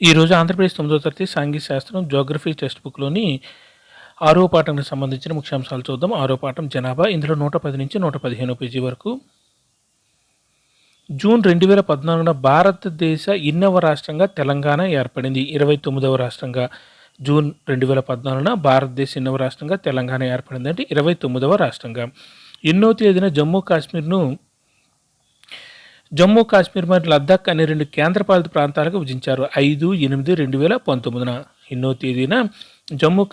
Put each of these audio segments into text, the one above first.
ఈరోజు ఆంధ్రప్రదేశ్ 9వ తరగతి సాంఘిక శాస్త్రం జియోగ్రఫీ టెక్స్ట్ బుక్లోని 6వ పాఠానికి సంబంధించిన ముఖ్యాంశాలు చూద్దాం. 6వ పాఠం జనాభా. ఇందులో 110 నుంచి 115 పేజీ వరకు. జూన్ 2014న భారతదేశ ఎన్నవ రాష్ట్రంగా తెలంగాణ ఏర్పడింది? 29వ రాష్ట్రంగా. జూన్ 2014న భారతదేశ ఎన్నవ రాష్ట్రంగా తెలంగాణ ఏర్పడింది అంటే 29వ రాష్ట్రంగా. ఎన్నో తేదీన జమ్మూ కాశ్మీర్ మరియు లద్దాఖ్ అనే 2 కేంద్రపాలిత ప్రాంతాలకు విభజించారు. 5/8/2019న. ఎన్నో తేదీన జమ్మూ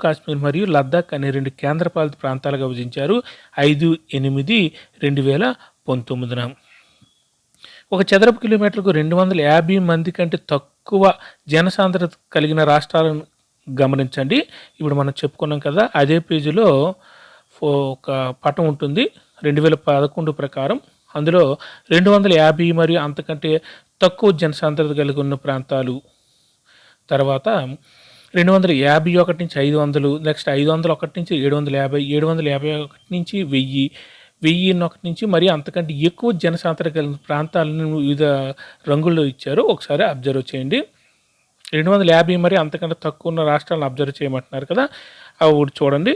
కాశ్మీర్ మరియు లద్దాఖ్ అనే 2 కేంద్రపాలిత ప్రాంతాలుగా విభజించారు. 5/8/2019న. ఒక చదరపు కిలోమీటర్కు 250 మంది కంటే తక్కువ జనసాంద్రత కలిగిన రాష్ట్రాలను గమనించండి. ఇప్పుడు మనం చెప్పుకున్నాం కదా, అదే పేజీలో ఒక పటం ఉంటుంది 2011 ప్రకారం. అందులో 250 మరియు అంతకంటే తక్కువ జనసాంద్రత కలిగి ఉన్న ప్రాంతాలు, తర్వాత 251 నుంచి 500, నెక్స్ట్ 501 నుంచి 750, 751 నుంచి 1000, 1001 నుంచి మరి అంతకంటే ఎక్కువ జనసాంద్రత కలిగిన ప్రాంతాలను వివిధ రంగుల్లో ఇచ్చారు. ఒకసారి అబ్జర్వ్ చేయండి. 250 మరి అంతకంటే తక్కువ ఉన్న రాష్ట్రాలను అబ్జర్వ్ చేయమంటున్నారు కదా, అవి చూడండి.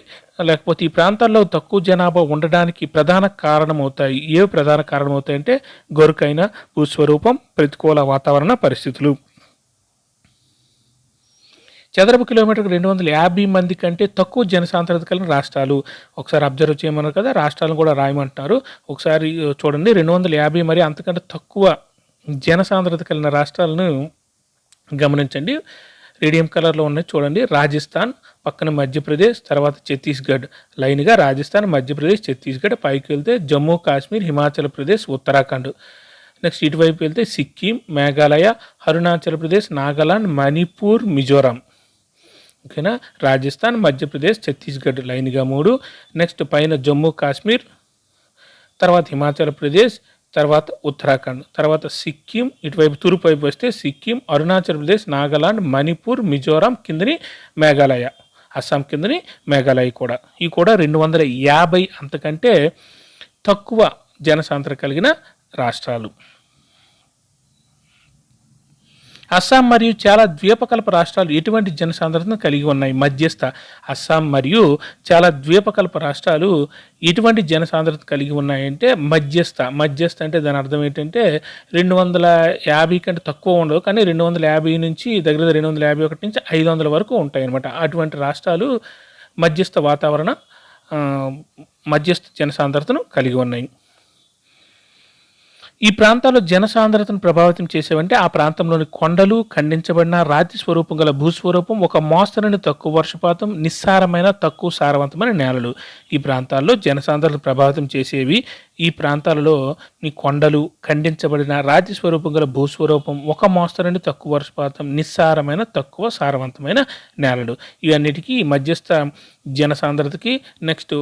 లేకపోతే ఈ ప్రాంతాల్లో తక్కువ జనాభా ఉండడానికి ప్రధాన కారణమవుతాయి. ఏవి ప్రధాన కారణమవుతాయంటే గొరుకైన భూస్వరూపం, ప్రతికూల వాతావరణ పరిస్థితులు. చదరపు కిలోమీటర్కు 250 మంది కంటే తక్కువ జనసాంద్రత కలిగిన రాష్ట్రాలు ఒకసారి అబ్జర్వ్ చేయమన్నారు కదా, రాష్ట్రాలను కూడా రాయమంటున్నారు. ఒకసారి చూడండి. 250 మరి అంతకంటే తక్కువ జనసాంద్రత కలిగిన రాష్ట్రాలను గమనించండి. రేడియం కలర్లో ఉన్నాయి చూడండి. రాజస్థాన్, పక్కన మధ్యప్రదేశ్, తర్వాత ఛత్తీస్గఢ్. లైన్గా రాజస్థాన్, మధ్యప్రదేశ్, ఛత్తీస్గఢ్. పైకి వెళ్తే జమ్మూ కాశ్మీర్, హిమాచల్ ప్రదేశ్, ఉత్తరాఖండ్. నెక్స్ట్ ఇటువైపు వెళ్తే సిక్కిం, మేఘాలయ, అరుణాచల్ ప్రదేశ్, నాగాలాండ్, మణిపూర్, మిజోరాం. ఓకేనా. రాజస్థాన్, మధ్యప్రదేశ్, ఛత్తీస్గఢ్ లైన్గా 3. నెక్స్ట్ పైన జమ్మూ కాశ్మీర్, తర్వాత హిమాచల్ ప్రదేశ్, తర్వాత ఉత్తరాఖండ్, తర్వాత సిక్కిం. ఇటువైపు తూర్పు వైపు వస్తే సిక్కిం, అరుణాచల్ ప్రదేశ్, నాగాలాండ్, మణిపూర్, మిజోరాం, కిందని మేఘాలయ, అస్సాం కిందని మేఘాలయ కూడా. ఇవి కూడా 250 అంతకంటే తక్కువ జనసాంద్రత కలిగిన రాష్ట్రాలు. అస్సాం మరియు చాలా ద్వీపకల్ప రాష్ట్రాలు ఎటువంటి జనసాంద్రతను కలిగి ఉన్నాయి? మధ్యస్థ. అస్సాం మరియు చాలా ద్వీపకల్ప రాష్ట్రాలు ఎటువంటి జనసాంద్రత కలిగి ఉన్నాయంటే మధ్యస్థ. అంటే దాని అర్థం ఏంటంటే 250 కంటే తక్కువ ఉండవు, కానీ 250 నుంచి దగ్గర 251 నుంచి 500 వరకు ఉంటాయి అన్నమాట. అటువంటి రాష్ట్రాలు మధ్యస్థ వాతావరణ మధ్యస్థ జనసాంద్రతను కలిగి ఉన్నాయి. ఈ ప్రాంతాల్లో జనసాంద్రతను ప్రభావితం చేసేవంటే ఆ ప్రాంతంలోని కొండలు, ఖండించబడిన రాతి స్వరూపం గల భూస్వరూపం, ఒక మోస్తరుని తక్కువ వర్షపాతం, నిస్సారమైన తక్కువ సారవంతమైన నేలలు. ఈ ప్రాంతాల్లో జనసాంద్రతను ప్రభావితం చేసేవి ఈ ప్రాంతాలలో కొండలు, ఖండించబడిన రాతి స్వరూపం గల భూస్వరూపం, ఒక మోస్తరుని తక్కువ వర్షపాతం, నిస్సారమైన తక్కువ సారవంతమైన నేలలు. ఇవన్నిటికీ మధ్యస్థ జనసాంద్రతకి, నెక్స్ట్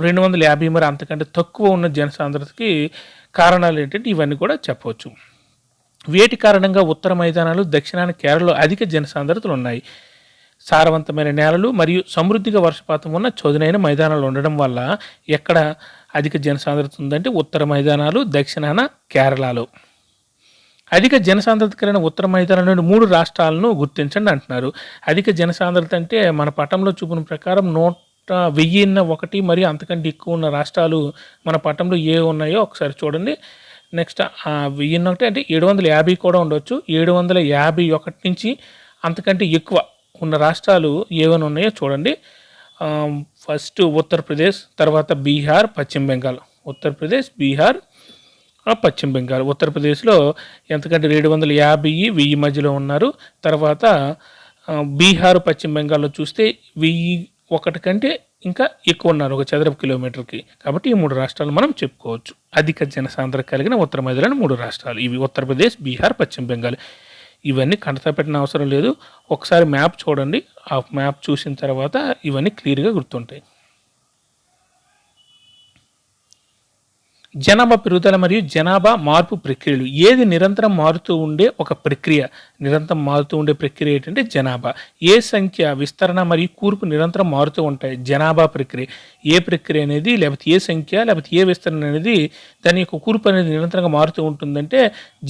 250 మరి అంతకంటే తక్కువ ఉన్న జనసాంద్రతకి కారణాలు ఏంటంటే ఇవన్నీ కూడా చెప్పవచ్చు. వేటి కారణంగా ఉత్తర మైదానాలు, దక్షిణాన కేరళలో అధిక జనసాంద్రతలు ఉన్నాయి? సారవంతమైన నేలలు మరియు సమృద్ధిగా వర్షపాతం ఉన్న చదునైన మైదానాలు ఉండడం వల్ల ఎక్కడ అధిక జనసాంద్రత ఉందంటే ఉత్తర మైదానాలు, దక్షిణాన కేరళలో. అధిక జనసాంద్రత కలిగిన ఉత్తర మైదానంలోని 3 రాష్ట్రాలను గుర్తించండి అంటున్నారు. అధిక జనసాంద్రత అంటే మన పటంలో చూపిన ప్రకారం 1001 మరియు అంతకంటే ఎక్కువ ఉన్న రాష్ట్రాలు మన పటంలో ఏ ఉన్నాయో ఒకసారి చూడండి. నెక్స్ట్ 1001 అంటే 750 కూడా ఉండవచ్చు. 751 నుంచి అంతకంటే ఎక్కువ ఉన్న రాష్ట్రాలు ఏమైనా ఉన్నాయో చూడండి. ఫస్ట్ ఉత్తరప్రదేశ్, తర్వాత బీహార్, పశ్చిమ బెంగాల్. ఉత్తరప్రదేశ్, బీహార్, పశ్చిమ బెంగాల్. ఉత్తరప్రదేశ్లో ఎంతకంటే 750, 1000 మధ్యలో ఉన్నారు. తర్వాత బీహార్, పశ్చిమ బెంగాల్లో చూస్తే 1001 కంటే ఇంకా ఎక్కువ ఉన్నారు ఒక చదరపు కిలోమీటర్కి. కాబట్టి ఈ 3 రాష్ట్రాలు మనం చెప్పుకోవచ్చు. అధిక జనసాంద్రత కలిగిన ఉత్తర మైదానాలు 3 రాష్ట్రాలు ఇవి ఉత్తరప్రదేశ్, బీహార్, పశ్చిమ బెంగాల్. ఇవన్నీ కంటతా పెట్టిన అవసరం లేదు. ఒకసారి మ్యాప్ చూడండి. ఆ మ్యాప్ చూసిన తర్వాత ఇవన్నీ క్లియర్గా గుర్తుంటాయి. జనాభా పెరుగుదల మరియు జనాభా మార్పు ప్రక్రియలు. ఏది నిరంతరం మారుతూ ఉండే ఒక ప్రక్రియ? నిరంతరం మారుతూ ఉండే ప్రక్రియ ఏంటంటే జనాభా. ఏ సంఖ్య విస్తరణ మరియు కూర్పు నిరంతరం మారుతూ ఉంటాయి. జనాభా ప్రక్రియ ఏ ప్రక్రియ అనేది లేకపోతే ఏ సంఖ్య లేకపోతే ఏ విస్తరణ అనేది దాని యొక్క కూర్పు అనేది నిరంతరంగా మారుతూ ఉంటుందంటే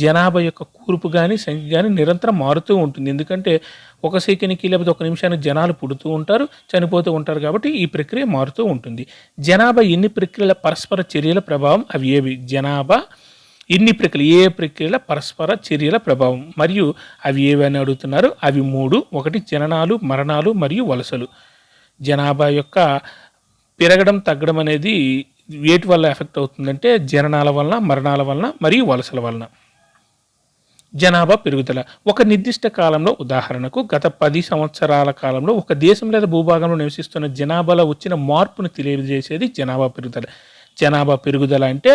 జనాభా యొక్క కూర్పు కానీ సంఖ్య కానీ నిరంతరం మారుతూ ఉంటుంది. ఎందుకంటే ఒక సెకండ్కి లేకపోతే ఒక నిమిషానికి జనాలు పుడుతూ ఉంటారు, చనిపోతూ ఉంటారు, కాబట్టి ఈ ప్రక్రియ మారుతూ ఉంటుంది. జనాభా ఎన్ని ప్రక్రియల పరస్పర చర్యల ప్రభావం అవి ఏవి? జనాభా ఎన్ని ప్రక్రియలు ఏ ప్రక్రియల పరస్పర చర్యల ప్రభావం మరియు అవి ఏవి అని అడుగుతున్నారు. అవి 3. 1 జననాలు, మరణాలు మరియు వలసలు. జనాభా యొక్క పెరగడం తగ్గడం అనేది వేటి వల్ల ఎఫెక్ట్ అవుతుందంటే జననాల వలన, మరణాల వలన మరియు వలసల వలన. జనాభా పెరుగుదల ఒక నిర్దిష్ట కాలంలో, ఉదాహరణకు గత 10 సంవత్సరాల కాలంలో ఒక దేశం లేదా భూభాగంలో నివసిస్తున్న జనాభాలో వచ్చిన మార్పును తెలియజేసేది జనాభా పెరుగుదల. జనాభా పెరుగుదల అంటే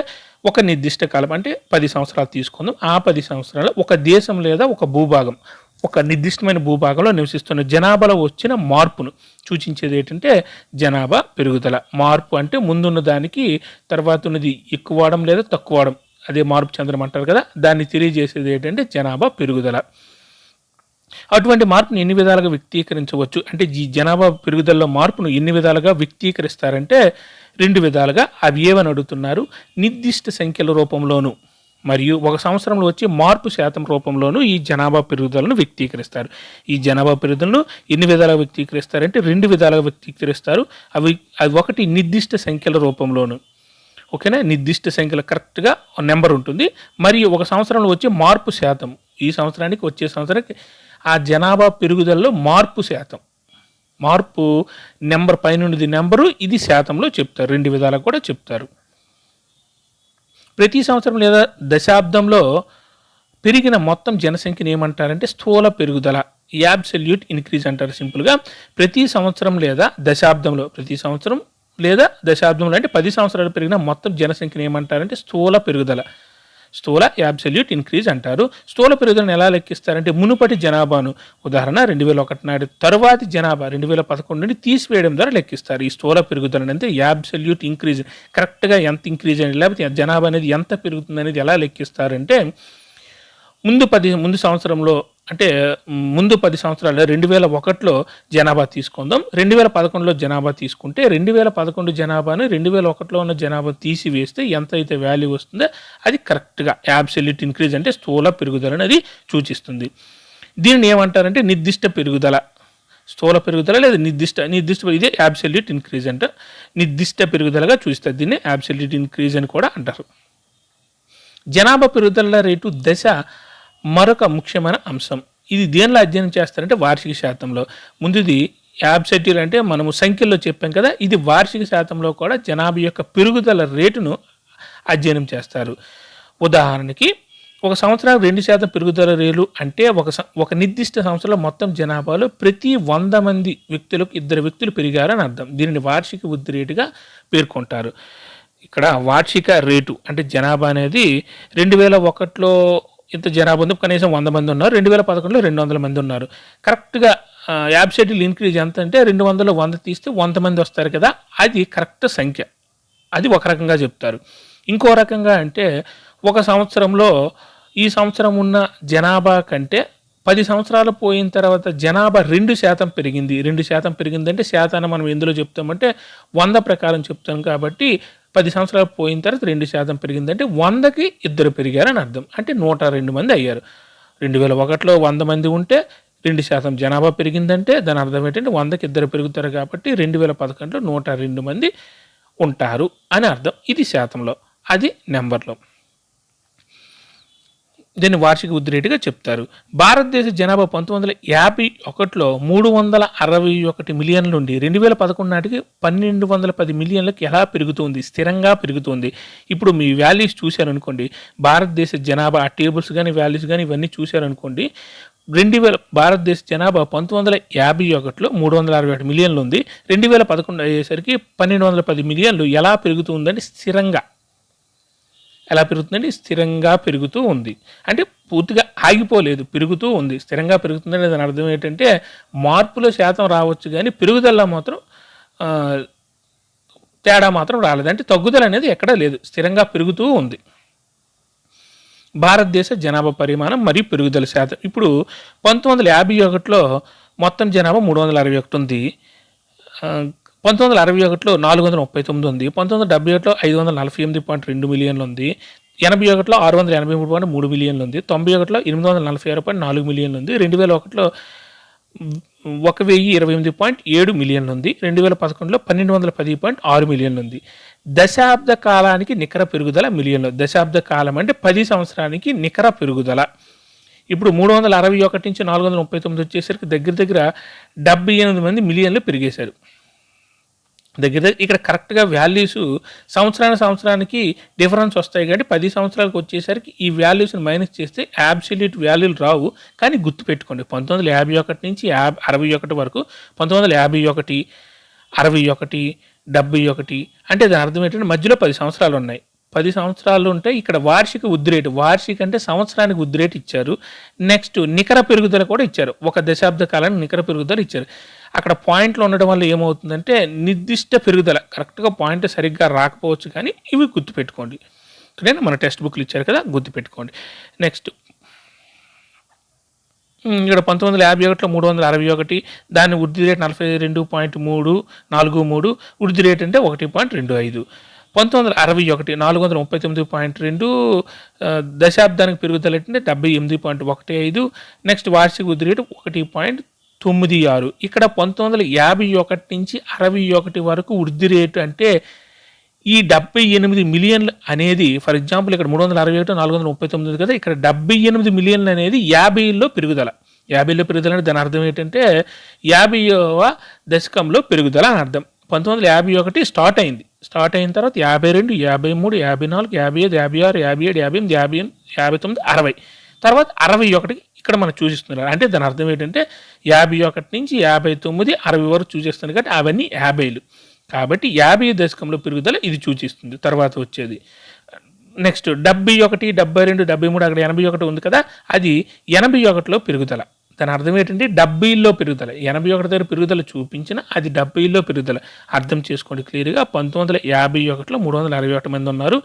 ఒక నిర్దిష్ట కాలం అంటే 10 సంవత్సరాలు తీసుకుందాం. ఆ 10 సంవత్సరాలు ఒక దేశం లేదా ఒక భూభాగం, ఒక నిర్దిష్టమైన భూభాగంలో నివసిస్తున్న జనాభాలో వచ్చిన మార్పును సూచించేది ఏంటంటే జనాభా పెరుగుదల. మార్పు అంటే ముందున్న దానికి తర్వాత ఉన్నది ఎక్కువడం లేదా తక్కువడం, అదే మార్పు చెందడం అంటారు కదా, దాన్ని తెలియజేసేది ఏంటంటే జనాభా పెరుగుదల. అటువంటి మార్పును ఎన్ని విధాలుగా వ్యక్తీకరించవచ్చు అంటే ఈ జనాభా పెరుగుదలలో మార్పును ఎన్ని విధాలుగా వ్యక్తీకరిస్తారంటే 2 విధాలుగా. అవి ఏమని అడుగుతున్నారు. నిర్దిష్ట సంఖ్యల రూపంలోను మరియు ఒక సంవత్సరంలో వచ్చే మార్పు శాతం రూపంలోనూ ఈ జనాభా పెరుగుదలను వ్యక్తీకరిస్తారు. ఈ జనాభా పెరుగుదలను ఎన్ని విధాలుగా వ్యక్తీకరిస్తారంటే 2 విధాలుగా వ్యక్తీకరిస్తారు. అవి 1 నిర్దిష్ట సంఖ్యల రూపంలోను, ఓకేనా, నిర్దిష్ట సంఖ్యలో కరెక్ట్గా నెంబర్ ఉంటుంది. మరియు ఒక సంవత్సరంలో వచ్చే మార్పు శాతం, ఈ సంవత్సరానికి వచ్చే సంవత్సరానికి ఆ జనాభా పెరుగుదలలో మార్పు శాతం, మార్పు నెంబర్ పైనుండి నెంబరు, ఇది శాతంలో చెప్తారు. 2 విధాలుగా కూడా చెప్తారు. ప్రతి సంవత్సరం లేదా దశాబ్దంలో పెరిగిన మొత్తం జనసంఖ్యను ఏమంటారంటే స్థూల పెరుగుదల, యాబ్సల్యూట్ ఇంక్రీజ్ అంటారు సింపుల్గా. ప్రతి సంవత్సరం లేదా దశాబ్దంలో, ప్రతి సంవత్సరం లేదా దశాబ్దంలో అంటే 10 సంవత్సరాలు పెరిగిన మొత్తం జనసంఖ్యను ఏమంటారంటే స్థూల పెరుగుదల, స్థూల యాబ్సల్యూట్ ఇంక్రీజ్ అంటారు. స్థూల పెరుగుదలను ఎలా లెక్కిస్తారంటే మునుపటి జనాభాను, ఉదాహరణ 2001 నాటి తరువాతి జనాభా 2011 నుండి తీసివేయడం ద్వారా లెక్కిస్తారు. ఈ స్థూల పెరుగుదలను అంటే యాబ్సల్యూట్ ఇంక్రీజ్, కరెక్ట్గా ఎంత ఇంక్రీజ్ అనేది లేకపోతే జనాభా అనేది ఎంత పెరుగుతుంది అనేది ఎలా లెక్కిస్తారంటే ముందు సంవత్సరంలో అంటే ముందు 10 సంవత్సరాలు 2001లో జనాభా తీసుకుందాం. 2011లో జనాభా తీసుకుంటే 2011 జనాభాను 2001లో ఉన్న జనాభా తీసివేస్తే ఎంత అయితే వాల్యూ వస్తుందో అది కరెక్ట్గా యాబ్సల్యూట్ ఇంక్రీజ్ అంటే స్థూల పెరుగుదల అనేది సూచిస్తుంది. దీనిని ఏమంటారంటే నిర్దిష్ట పెరుగుదల, స్థూల పెరుగుదల లేదా నిర్దిష్ట ఇదే యాబ్సల్యూట్ ఇంక్రీజ్ అంటే నిర్దిష్ట పెరుగుదలగా చూస్తారు. దీన్ని యాబ్సల్యూట్ ఇంక్రీజ్ అని కూడా అంటారు. జనాభా పెరుగుదల రేటు దశ మరొక ముఖ్యమైన అంశం. ఇది దేనిలో అధ్యయనం చేస్తారంటే వార్షిక శాతంలో. ముందుది యాబ్సల్యూట్ అంటే మనము సంఖ్యల్లో చెప్పాం కదా, ఇది వార్షిక శాతంలో కూడా జనాభా యొక్క పెరుగుదల రేటును అధ్యయనం చేస్తారు. ఉదాహరణకి ఒక సంవత్సరానికి 2% పెరుగుదల రేటు అంటే ఒక నిర్దిష్ట సంవత్సరంలో మొత్తం జనాభాలో ప్రతి 100 మంది వ్యక్తులకు 2 వ్యక్తులు పెరిగారని అర్థం. దీనిని వార్షిక వృద్ధి రేటుగా పేర్కొంటారు. ఇక్కడ వార్షిక రేటు అంటే జనాభా అనేది 2001లో ఇంత జనాభా ఉంది, కనీసం 100 మంది ఉన్నారు. 2011లో 200 మంది ఉన్నారు. కరెక్ట్గా యాబ్సల్యూట్ ఇంక్రీజ్ ఎంత అంటే 200లో 100 తీస్తే 100 మంది వస్తారు కదా, అది కరెక్ట్ సంఖ్య. అది ఒక రకంగా చెప్తారు. ఇంకో రకంగా అంటే ఒక సంవత్సరంలో ఈ సంవత్సరం ఉన్న జనాభా కంటే 10 సంవత్సరాలు పోయిన తర్వాత జనాభా 2% పెరిగింది. 2% పెరిగిందంటే శాతాన్ని మనం ఎందులో చెప్తామంటే 100 ప్రకారం చెప్తాం. కాబట్టి 10 సంవత్సరాలు పోయిన తర్వాత 2% పెరిగిందంటే 100కి 2 పెరిగారని అర్థం. అంటే 102 మంది అయ్యారు. 2001లో 100 మంది ఉంటే 2% జనాభా పెరిగిందంటే దాని అర్థం ఏంటంటే 100కి 2 పెరుగుతారు. కాబట్టి 2011లో 102 మంది ఉంటారు అని అర్థం. ఇది శాతంలో, అది నెంబర్లో. దీన్ని వార్షిక వృద్ధి రేటుగా చెప్తారు. భారతదేశ జనాభా 1951లో 361 మిలియన్ల నుండి 2011 నాటికి 1210 మిలియన్లకు ఎలా పెరుగుతుంది? స్థిరంగా పెరుగుతుంది. ఇప్పుడు మీ వాల్యూస్ చూశారనుకోండి, భారతదేశ జనాభా ఆ టేబుల్స్ కానీ వాల్యూస్ కానీ ఇవన్నీ చూశారనుకోండి, భారతదేశ జనాభా 1951లో 361 మిలియన్లు ఉంది. 2011 అయ్యేసరికి 1210 మిలియన్లు. ఎలా పెరుగుతుందంటే స్థిరంగా. ఎలా పెరుగుతుందండి? స్థిరంగా పెరుగుతూ ఉంది. అంటే పూర్తిగా ఆగిపోలేదు, పెరుగుతూ ఉంది. స్థిరంగా పెరుగుతుందని దాని అర్థం ఏంటంటే మార్పులో శాతం రావచ్చు కానీ పెరుగుదల మాత్రం తేడా మాత్రం రాలేదు. అంటే తగ్గుదల అనేది ఎక్కడా లేదు, స్థిరంగా పెరుగుతూ ఉంది. భారతదేశ జనాభా పరిమాణం మరియు పెరుగుదల శాతం. ఇప్పుడు 1951లో మొత్తం జనాభా 361 ఉంది. 1961లో 439 ఉంది. 1971లో 548.2 మిలియన్లు ఉంది. 81లో 683.3 మిలియన్లు ఉంది. 91లో 846.4 మిలియన్లు ఉంది. 2001లో 1028.7 మిలియన్లు ఉంది. 2011లో 1210.6 మిలియన్లు ఉంది. దశాబ్ద కాలానికి నికర పెరుగుదల మిలియన్లు. దశాబ్ద కాలం అంటే 10 సంవత్సరానికి నికర పెరుగుదల. ఇప్పుడు 361 నుంచి 439 వచ్చేసరికి దగ్గర 78 మంది మిలియన్లు పెరిగేశారు. ఇక్కడ కరెక్ట్గా వాల్యూస్ సంవత్సరానికి డిఫరెన్స్ వస్తాయి కాబట్టి 10 సంవత్సరాలకు వచ్చేసరికి ఈ వాల్యూస్ని మైనస్ చేస్తే అబ్సల్యూట్ వాల్యూలు రావు. కానీ గుర్తుపెట్టుకోండి 1951 నుంచి 61 వరకు 1951, 61, 71 అంటే దాని అర్థం ఏంటంటే మధ్యలో 10 సంవత్సరాలు ఉన్నాయి. 10 సంవత్సరాలు ఉంటే ఇక్కడ వార్షిక వృద్ధి రేటు, వార్షిక అంటే సంవత్సరానికి వృద్ధి రేటు ఇచ్చారు. నెక్స్ట్ నికర పెరుగుదల కూడా ఇచ్చారు. ఒక దశాబ్ద కాలానికి నికర పెరుగుదల ఇచ్చారు. అక్కడ పాయింట్లు ఉండడం వల్ల ఏమవుతుందంటే నిర్దిష్ట పెరుగుదల, కరెక్ట్గా పాయింట్ సరిగ్గా రాకపోవచ్చు కానీ ఇవి గుర్తుపెట్టుకోండి. ఇక్కడైనా మన టెక్స్ట్ బుక్లు ఇచ్చారు కదా, గుర్తుపెట్టుకోండి. నెక్స్ట్ ఇక్కడ 1951లో 361, దాని వృద్ధి రేటు 42.343, వృద్ధి రేటు అంటే 1.25. 1961 439.2, దశాబ్దానికి పెరుగుదల అంటే 78.15. నెక్స్ట్ వార్షిక వృద్ధి రేటు 1.96. ఇక్కడ 1951 నుంచి 61 వరకు వృద్ధి రేటు అంటే ఈ 78 మిలియన్లు అనేది, ఫర్ ఎగ్జాంపుల్ ఇక్కడ 361, 439 కదా, ఇక్కడ 78 మిలియన్లు అనేది 50లో పెరుగుదల. 50లో పెరుగుదల అంటే దాని అర్థం ఏంటంటే 50వ దశకంలో పెరుగుదల అని అర్థం. 1951 స్టార్ట్ అయిన తర్వాత 52, 53, 54, 55, 56, 57, 58, 59, 60, తర్వాత 61 ఇక్కడ మనం చూసిస్తున్నారు. అంటే దాని అర్థం ఏంటంటే 51 నుంచి 59, 60 వరకు చూసేస్తుంది కాబట్టి అవన్నీ 50లు. కాబట్టి 50 దశకంలో పెరుగుదల ఇది సూచిస్తుంది. తర్వాత వచ్చేది నెక్స్ట్ 71, 72, 73, అక్కడ 81 ఉంది కదా, అది 81లో పెరుగుదల. దాని అర్థం ఏంటంటే 70లో పెరుగుదల. 81 దగ్గర పెరుగుదల చూపించిన అది 70లో పెరుగుదల. అర్థం చేసుకోండి క్లియర్గా. 1951లో 361 మంది ఉన్నారు,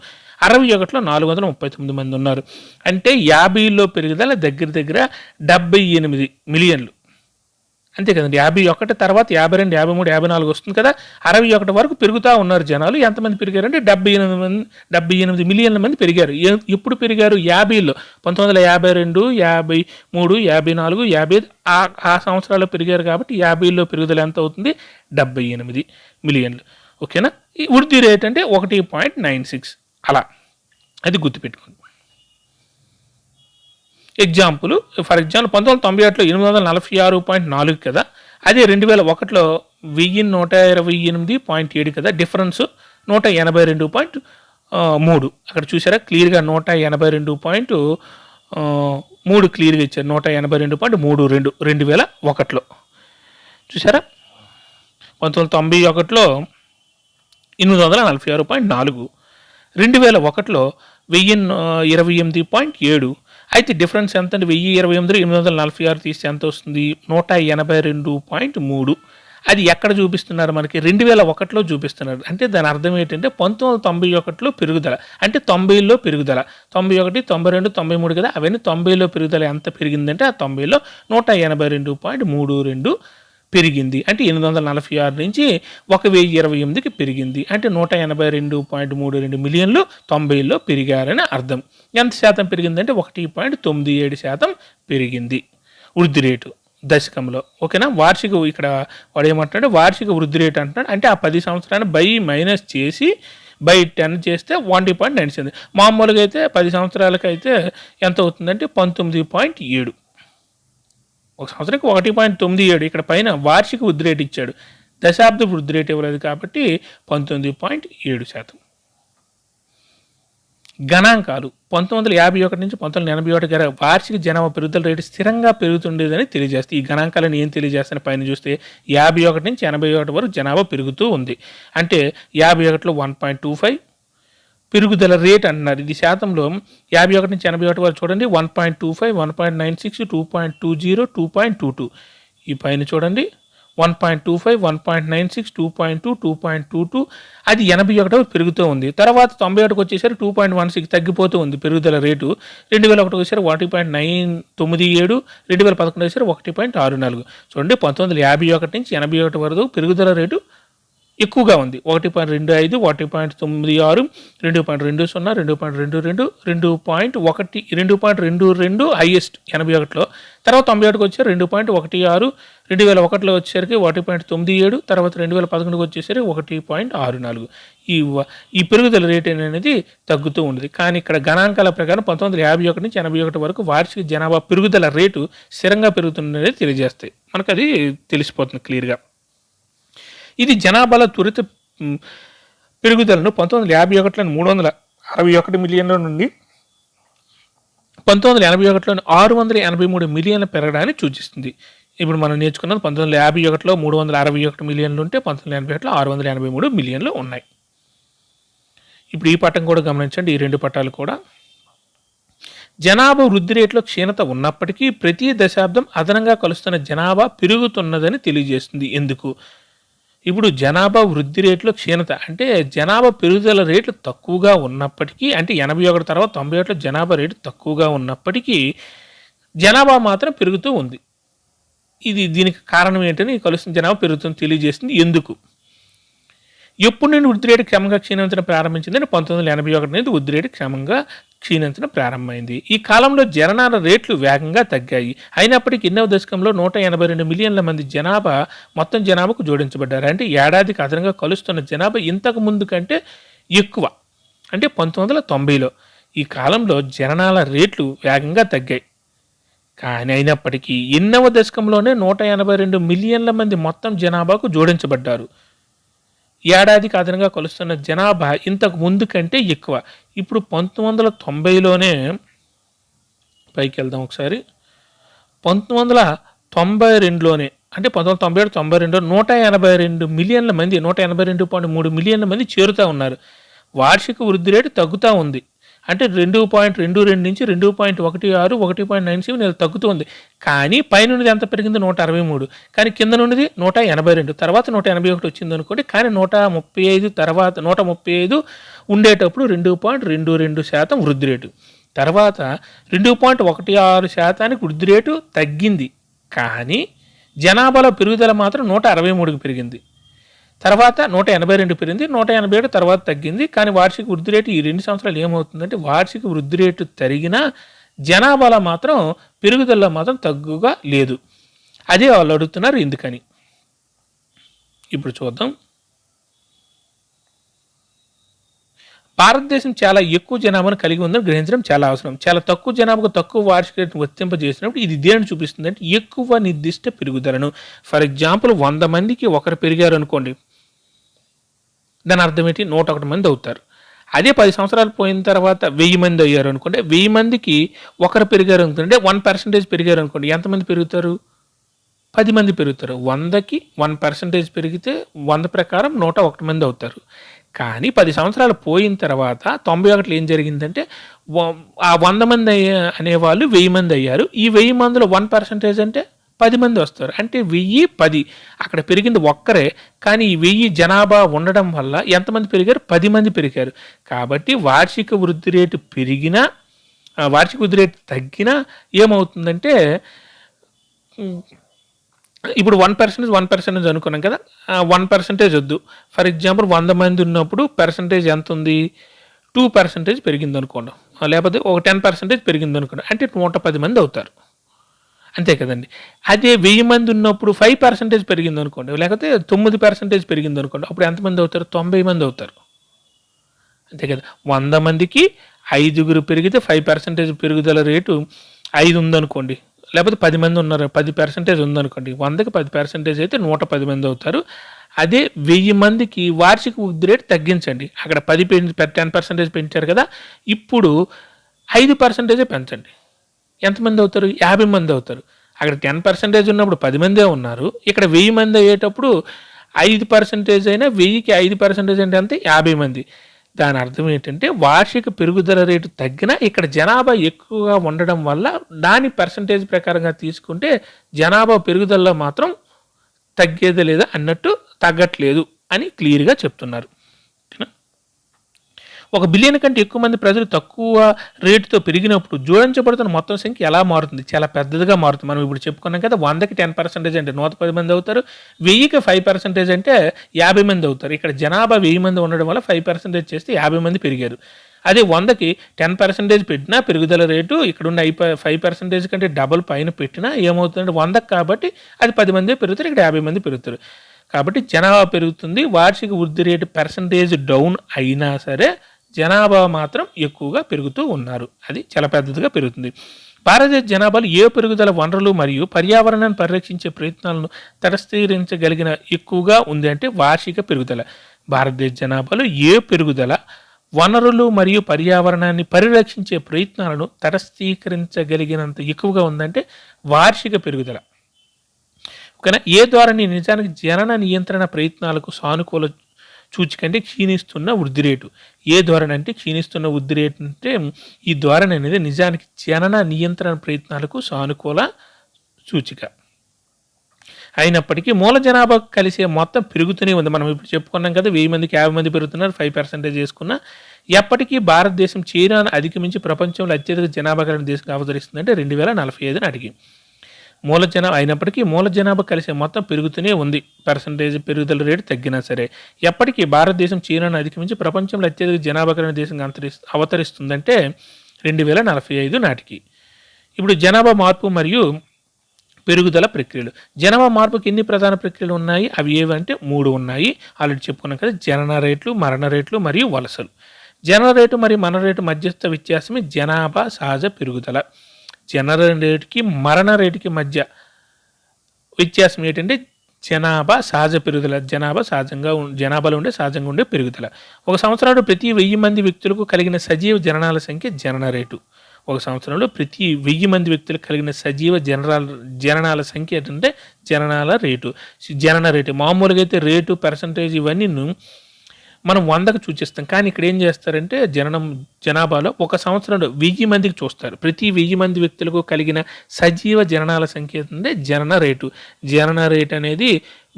61లో 439 మంది ఉన్నారు. అంటే 50లో పెరుగుదల దగ్గర 78 మిలియన్లు. అంతే కదండి. 51 తర్వాత 52, 53, 54 వస్తుంది కదా, 61 వరకు పెరుగుతూ ఉన్నారు జనాలు. ఎంతమంది పెరిగారంటే 78 మిలియన్ల మంది పెరిగారు. ఎప్పుడు పెరిగారు? 50లో 1952, 53, 54, 55 ఆ సంవత్సరాల్లో పెరిగారు. కాబట్టి 50లో పెరుగుదల ఎంత అవుతుంది? 78 మిలియన్లు. ఓకేనా. ఈ వృద్ధి రేట్ అంటే 1.96 అలా, అది గుర్తుపెట్టుకోండి. ఎగ్జాంపుల్, ఫర్ ఎగ్జాంపుల్ 1998లో 846.4 కదా, అదే 2001లో 1128.7 కదా, డిఫరెన్స్ 182.3. అక్కడ చూసారా క్లియర్గా 182.3 క్లియర్గా ఇచ్చారు. 182.32 2001లో చూసారా. 1991లో 846.4, 2001లో 1028.7. అయితే డిఫరెన్స్ ఎంత అంటే 1028, 846 తీస్తే ఎంత వస్తుంది? 182.3. అది ఎక్కడ చూపిస్తున్నారు? మనకి 2001లో చూపిస్తున్నారు. అంటే దాని అర్థం ఏంటంటే 1991లో పెరుగుదల అంటే 90లో పెరుగుదల. 91, 92, 93 కదా, అవన్నీ 90లో పెరుగుదల ఎంత పెరిగిందంటే ఆ 90లో 182.32 పెరిగింది. అంటే 846 నుంచి 1028కి పెరిగింది. అంటే 182.32 మిలియన్లు 90లో పెరిగారని అర్థం. ఎంత శాతం పెరిగిందంటే 1.97% పెరిగింది వృద్ధి రేటు దశకంలో. ఓకేనా. వార్షిక, ఇక్కడ వాడు ఏమంటాడు వార్షిక వృద్ధి రేటు అంటున్నాడు. అంటే ఆ 10 సంవత్సరాన్ని మైనస్ చేసి బై 10 చేస్తే 1.97. మామూలుగా అయితే 10 సంవత్సరాలకి అయితే ఎంత అవుతుందంటే 19.7. ఒక సంవత్సరానికి 1.97. ఇక్కడ పైన వార్షిక వృద్ధి రేటు ఇచ్చాడు, దశాబ్ద వృద్ధి రేటు ఇవ్వలేదు కాబట్టి 19.7%. గణాంకాలు 1951 నుంచి 1981 వార్షిక జనాభా పెరుగుదల రేటు స్థిరంగా పెరుగుతుండేదని తెలియజేస్తాయి. ఈ గణాంకాలను ఏం తెలియజేస్తాయని పైన చూస్తే 51 నుంచి 81 వరకు జనాభా పెరుగుతూ ఉంది. అంటే 51లో 1.25 పెరుగుదల రేట్ అంటున్నారు. ఇది శాతంలో 51 నుంచి 81 వరకు చూడండి 1.25, 1.96, 2.20, 2.22. ఈ పైన చూడండి 1.25, 1.96, 2.2, 2.22, అది 81 పెరుగుతూ ఉంది. తర్వాత 91కి వచ్చేసరికి 2.16 తగ్గిపోతూ ఉంది పెరుగుదల రేటు. 2001 వచ్చేసరికి 1.997, 2011 వచ్చేసరికి 1.64. చూడండి, 1951 నుంచి 81 వరకు పెరుగుదల రేటు ఎక్కువగా ఉంది. 1.25, 1.96, 2.20, 2.22, 2.22 హైయెస్ట్ 81లో. తర్వాత 91కి వచ్చారు 2.16, 2001లో వచ్చేసరికి 1.97, తర్వాత 2011కి వచ్చేసరికి 1.64. ఈ పెరుగుదల రేట్ అనేది తగ్గుతూ ఉంది. కానీ ఇక్కడ గణాంకాల ప్రకారం 1951 నుంచి 81 వరకు వార్షిక జనాభా పెరుగుదల రేటు స్థిరంగా పెరుగుతుందనేది తెలియజేస్తాయి. మనకు అది తెలిసిపోతుంది క్లియర్గా. ఇది జనాభాల త్వరిత పెరుగుదలను 1951లో 361 మిలియన్ల నుండి 1981లో 683 మిలియన్ల పెరగడాన్ని సూచిస్తుంది. ఇప్పుడు మనం నేర్చుకున్నది 1951లో 361 మిలియన్లు ఉంటే 1981లో 683 మిలియన్లు ఉన్నాయి. ఇప్పుడు ఈ పట్టం కూడా గమనించండి, ఈ రెండు పట్టాలు కూడా. జనాభా వృద్ధి రేట్లో క్షీణత ఉన్నప్పటికీ ప్రతి దశాబ్దం అదనంగా కలుస్తున్న జనాభా పెరుగుతున్నదని తెలియజేస్తుంది. ఎందుకు? ఇప్పుడు జనాభా వృద్ధి రేట్లో క్షీణత అంటే జనాభా పెరుగుదల రేట్లు తక్కువగా ఉన్నప్పటికీ, అంటే 81 తర్వాత 91లో జనాభా రేటు తక్కువగా ఉన్నప్పటికీ జనాభా మాత్రం పెరుగుతూ ఉంది. దీనికి కారణం ఏంటని కలుస్తున్న జనాభా పెరుగుతుంది తెలియజేస్తుంది. ఎందుకు? ఎప్పుడు నుండి వృద్ధి రేటు క్రమంగా క్షీణించడం ప్రారంభించిందని 1981 నుంచి వృద్ధి రేటు క్రమంగా క్షీణించడం ప్రారంభమైంది. ఈ కాలంలో జననాల రేట్లు వేగంగా తగ్గాయి. అయినప్పటికీ ఎన్నవ దశకంలో 182 మిలియన్ల మంది జనాభా మొత్తం జనాభాకు జోడించబడ్డారు. అంటే ఏడాదికి అదనంగా కలుస్తున్న జనాభా ఇంతకు ముందు కంటే ఎక్కువ, అంటే 1990లో. ఈ కాలంలో జననాల రేట్లు వేగంగా తగ్గాయి. కానీ అయినప్పటికీ ఎన్నవ దశకంలోనే 182 మిలియన్ల మంది మొత్తం జనాభాకు జోడించబడ్డారు. ఏడాదికి అదనంగా కలుస్తున్న జనాభా ఇంతకు ముందు కంటే ఎక్కువ. ఇప్పుడు 1990లోనే పైకి వెళ్దాం ఒకసారి. 1992లోనే, అంటే 1997-92లో 182 మిలియన్ల మంది, 182.3 మిలియన్ల మంది చేరుతూ ఉన్నారు. వార్షిక వృద్ధి రేటు తగ్గుతూ ఉంది. అంటే 2.22 నుంచి 2.16, 1.97 ఇలా తగ్గుతూ ఉంది. కానీ పైనున్నది ఎంత పెరిగింది? 163. కానీ కింద నుండి 182, తర్వాత 181 వచ్చింది అనుకోండి. కానీ 135 తర్వాత 135 ఉండేటప్పుడు 2.22% వృద్ధి రేటు. తర్వాత 2.16% వృద్ధి రేటు తగ్గింది. కానీ జనాభాలో పెరుగుదల మాత్రం 163కి పెరిగింది. తర్వాత 182 పెరిగింది, 187 తర్వాత తగ్గింది. కానీ వార్షిక వృద్ధి రేటు ఈ 2 సంవత్సరాలు ఏమవుతుందంటే వార్షిక వృద్ధి రేటు తరిగినా జనాభాలో మాత్రం పెరుగుదలలో మాత్రం తగ్గుగా లేదు. అదే వాళ్ళు అడుగుతున్నారు ఎందుకని. ఇప్పుడు చూద్దాం. భారతదేశం చాలా ఎక్కువ జనాభాను కలిగి ఉందని గ్రహించడం చాలా అవసరం. చాలా తక్కువ జనాభాకు తక్కువ వార్షిక రేటును వర్తింపజేసినప్పుడు ఇది దేని చూపిస్తుంది అంటే ఎక్కువ నిర్దిష్ట పెరుగుదలను. ఫర్ ఎగ్జాంపుల్ 100 మందికి ఒకరు పెరిగారు అనుకోండి, దాని అర్థం ఏంటి? 101 మంది అవుతారు. అదే 10 సంవత్సరాలు పోయిన తర్వాత 1000 మంది అయ్యారు అనుకోండి, 1000 మందికి ఒకరు పెరిగారు అనుకుంటే 1% పెరిగారు అనుకోండి, ఎంతమంది పెరుగుతారు? 10 మంది పెరుగుతారు. 100కి 1% పెరిగితే 100 ప్రకారం 101 మంది అవుతారు. కానీ 10 సంవత్సరాలు పోయిన తర్వాత 91లో ఏం జరిగిందంటే ఆ 100 మంది అనేవాళ్ళు 1000 మంది అయ్యారు. ఈ 1000 మందిలో 1% అంటే 10 మంది వస్తారు. అంటే 1000, 10 అక్కడ పెరిగింది ఒక్కరే. కానీ ఈ 1000 జనాభా ఉండడం వల్ల ఎంతమంది పెరిగారు? 10 మంది పెరిగారు. కాబట్టి వార్షిక వృద్ధి రేటు పెరిగినా, వార్షిక వృద్ధి రేటు తగ్గినా ఏమవుతుందంటే, ఇప్పుడు 1% అనుకున్నాం కదా, 1% వద్దు. ఫర్ ఎగ్జాంపుల్ 100 మంది ఉన్నప్పుడు పర్సంటేజ్ ఎంత ఉంది? 2% పెరిగింది అనుకోండి, లేకపోతే ఒక 10% పెరిగింది అనుకోండి, అంటే 110 మంది అవుతారు. అంతే కదండి. అదే 1000 మంది ఉన్నప్పుడు 5% పెరిగింది అనుకోండి, లేకపోతే 9% పెరిగింది అనుకోండి, అప్పుడు ఎంతమంది అవుతారు? 90 మంది అవుతారు. అంతే కదా. 100 మందికి 5 పెరిగితే 5% పెరుగుదల రేటు 5 ఉందనుకోండి, లేకపోతే 10 మంది ఉన్నారు, 10% ఉందనుకోండి, 100కి 10% అయితే 110 మంది అవుతారు. అదే 1000 మందికి వార్షిక వృద్ధి రేటు తగ్గించండి. అక్కడ 10% పెంచారు కదా, ఇప్పుడు 5% పెంచండి. ఎంతమంది అవుతారు? 50 మంది అవుతారు. అక్కడ 10% ఉన్నప్పుడు 10 మందే ఉన్నారు. ఇక్కడ 1000 మంది అయ్యేటప్పుడు 5% అయినా 1000కి 5% అంటే అంతే 50 మంది. దాని అర్థం ఏంటంటే వార్షిక పెరుగుదల రేటు తగ్గినా ఇక్కడ జనాభా ఎక్కువగా ఉండడం వల్ల దాని పర్సంటేజ్ ప్రకారంగా తీసుకుంటే జనాభా పెరుగుదలలో మాత్రం తగ్గేదే లేదా అన్నట్టు తగ్గట్లేదు అని క్లియర్గా చెప్తున్నారు. ఒక బిలియన్ కంటే ఎక్కువ మంది ప్రజలు తక్కువ రేటుతో పెరిగినప్పుడు జోడించబడుతున్న మొత్తం సంఖ్య ఎలా మారుతుంది? చాలా పెద్దదిగా మారుతుంది. మనం ఇప్పుడు చెప్పుకున్నాం కదా, 100కి 10% అంటే 110 మంది అవుతారు, 1000కి 5% అంటే 50 మంది అవుతారు. ఇక్కడ జనాభా 1000 మంది ఉండడం వల్ల 5% చేస్తే 50 మంది పెరిగారు. అదే 100కి 10% పెట్టినా పెరుగుదల రేటు ఇక్కడున్న 5% కంటే డబల్ పైన పెట్టినా ఏమవుతుందంటే 100కి కాబట్టి అది 10 మంది పెరుగుతారు, ఇక్కడ 50 మంది పెరుగుతారు. కాబట్టి జనాభా పెరుగుతుంది, వార్షిక వృద్ధి రేటు పర్సంటేజ్ డౌన్ అయినా సరే జనాభా మాత్రం ఎక్కువగా పెరుగుతూ ఉన్నారు. అది చాలా పెద్దదిగా పెరుగుతుంది. భారతదేశ జనాభాలో ఏ పెరుగుదల వనరులు మరియు పర్యావరణాన్ని పరిరక్షించే ప్రయత్నాలను తటస్థీకరించగలిగిన ఎక్కువగా ఉంది అంటే వార్షిక పెరుగుదల. భారతదేశ జనాభాలో ఏ పెరుగుదల వనరులు మరియు పర్యావరణాన్ని పరిరక్షించే ప్రయత్నాలను తటస్థీకరించగలిగినంత ఎక్కువగా ఉందంటే వార్షిక పెరుగుదల. ఓకేనా. ఏ ధోరణి నిజానికి జనన నియంత్రణ ప్రయత్నాలకు సానుకూల సూచిక అంటే క్షీణిస్తున్న వృద్ధి రేటు. ఏ ధోరణి అంటే క్షీణిస్తున్న వృద్ధి రేటు అంటే ఈ ధోరణి అనేది నిజానికి జనన నియంత్రణ ప్రయత్నాలకు సానుకూల సూచిక. అయినప్పటికీ మూల జనాభా కలిసే మొత్తం పెరుగుతూనే ఉంది. మనం ఇప్పుడు చెప్పుకున్నాం కదా, 1000 మందికి 50 మంది పెరుగుతున్నారు, 5% చేసుకున్నా. ఎప్పటికీ భారతదేశం చైనాను అధిగమించి ప్రపంచంలో అత్యధిక జనాభా కలిగిన దేశంగా అవతరిస్తుందంటే 2045 నాటికి. అయినప్పటికీ మూల జనాభా కలిసే మొత్తం పెరుగుతూనే ఉంది. పర్సంటేజ్ పెరుగుదల రేటు తగ్గినా సరే ఎప్పటికీ భారతదేశం చైనాను అధిగమించి ప్రపంచంలో అత్యధిక జనాభా కలిగిన దేశంగా అవతరిస్తుందంటే 2045 నాటికి. ఇప్పుడు జనాభా మార్పు మరియు పెరుగుదల ప్రక్రియలు. జనాభా మార్పుకి ఎన్ని ప్రధాన ప్రక్రియలు ఉన్నాయి? అవి ఏవంటే 3 ఉన్నాయి. ఆల్రెడీ చెప్పుకున్నాం కదా, జనన రేట్లు, మరణ రేట్లు మరియు వలసలు. జనన రేటు మరియు మరణ రేటు మధ్యస్థ వ్యత్యాసమే జనాభా సహజ పెరుగుదల. జనన రేటుకి మరణ రేటుకి మధ్య వ్యత్యాసం ఏంటంటే జనాభా సహజ పెరుగుదల. జనాభాలో ఉండే సహజంగా ఉండే పెరుగుదల. ఒక సంవత్సరంలో ప్రతి 1000 మంది వ్యక్తులకు కలిగిన సజీవ జననాల సంఖ్య జనన రేటు. ఒక సంవత్సరంలో ప్రతి 1000 మంది వ్యక్తులకు కలిగిన సజీవ జననాల సంఖ్య ఏంటంటే జననాల రేటు. జనన రేటు మామూలుగా అయితే రేటు, పర్సంటేజ్ ఇవన్నీ మనం 100కు సూచిస్తాం. కానీ ఇక్కడ ఏం చేస్తారంటే జనాభాలో ఒక సంవత్సరంలో 1000 మందికి చూస్తారు. ప్రతి 1000 మంది వ్యక్తులకు కలిగిన సజీవ జననాల సంఖ్య అంటే జనన రేటు. జనన రేటు అనేది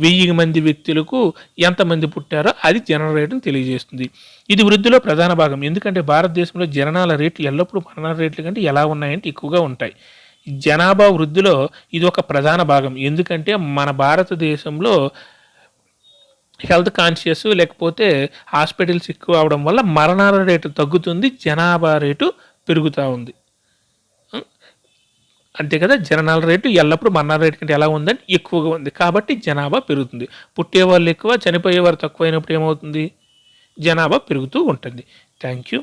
1000 మంది వ్యక్తులకు ఎంతమంది పుట్టారో అది జనన రేటును తెలియజేస్తుంది. ఇది వృద్ధిలో ప్రధాన భాగం. ఎందుకంటే భారతదేశంలో జననాల రేట్లు ఎల్లప్పుడూ మరణ రేట్ల కంటే ఎలా ఉన్నాయంటే ఎక్కువగా ఉంటాయి. జనాభా వృద్ధిలో ఇది ఒక ప్రధాన భాగం. ఎందుకంటే మన భారతదేశంలో హెల్త్ కాన్షియస్ లేకపోతే హాస్పిటల్స్ ఎక్కువ అవడం వల్ల మరణాల రేటు తగ్గుతుంది, జనాభా రేటు పెరుగుతూ ఉంది. అంతే కదా, జననాల రేటు ఎల్లప్పుడూ మరణాల రేటు కంటే ఎలా ఉందంటే ఎక్కువగా ఉంది. కాబట్టి జనాభా పెరుగుతుంది. పుట్టేవాళ్ళు ఎక్కువ, చనిపోయేవారు తక్కువ అయినప్పుడు ఏమవుతుంది? జనాభా పెరుగుతూ ఉంటుంది. Thank you.